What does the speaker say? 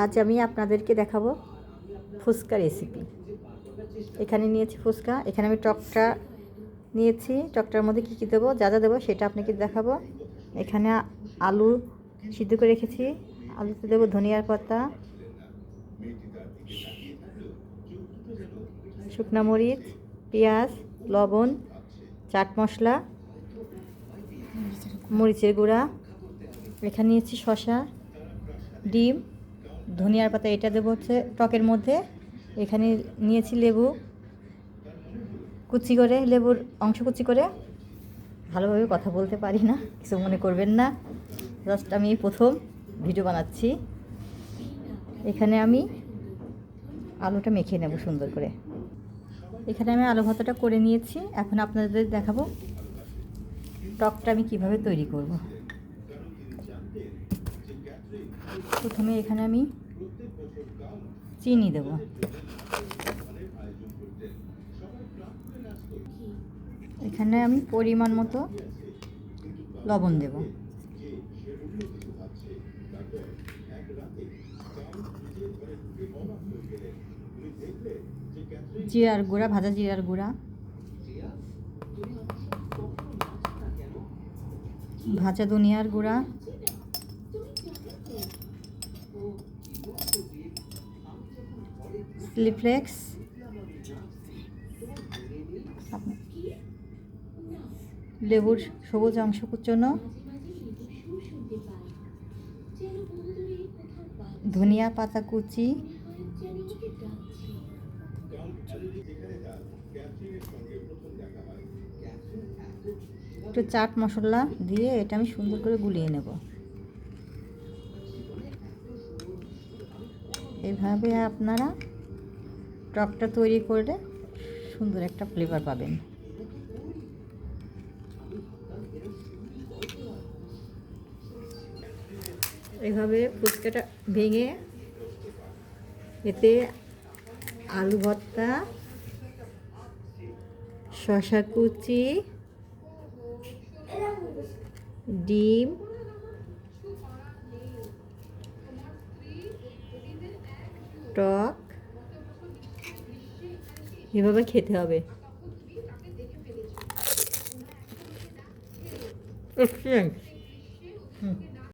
আজ আমি আপনাদেরকে দেখাবো ফুচকা রেসিপি। এখানে নিয়েছি ফুচকা, এখানে আমি টকটা নিয়েছি। টকটার মধ্যে কী কী দেবো, যা যা দেবো সেটা আপনাকে দেখাবো। এখানে আলু সিদ্ধ করে রেখেছি, আলুতে দেবো ধনিয়ার পাতা, শুকনা মরিচ, পেঁয়াজ, লবণ, চাট মশলা, মরিচের গুঁড়া। এখানে নিয়েছি শসা, ডিম, ধনিয়ার পাতা, এটা দেবো হচ্ছে টকের মধ্যে। এখানে নিয়েছি লেবু কুচি করে, লেবুর অংশ কুচি করে। ভালোভাবে কথা বলতে পারি না, কিছু মনে করবেন না, জাস্ট আমি প্রথম ভিডিও বানাচ্ছি। এখানে আমি আলুটা মেখে নেব সুন্দর করে। এখানে আমি আলু ভর্তাটা করে নিয়েছি। এখন আপনাদের দেখাবো টকটা আমি কিভাবে তৈরি করব। প্রথমে এখানে আমি চিনি দেব, এখানে আমি পরিমাণ মতো লবণ দেব, জিরার গুঁড়া, ভাজা জিরার গুঁড়া, ভাজা ধনিয়ার গুঁড়া, চিলি ফ্লেক্স, লেবুর সবুজ অংশ কুচনো, ধনিয়া পাতা কুচি, একটু চাট মশলা দিয়ে এটা আমি সুন্দর করে গুলিয়ে নেব। এইভাবে আপনারা টকটা তৈরি করলে সুন্দর একটা ফ্লেভার পাবেন। এইভাবে ফুচকাটা ভেঙে এতে আলু ভর্তা, শসা কুচি, ডিম, টক এভাবে খেতে হবে।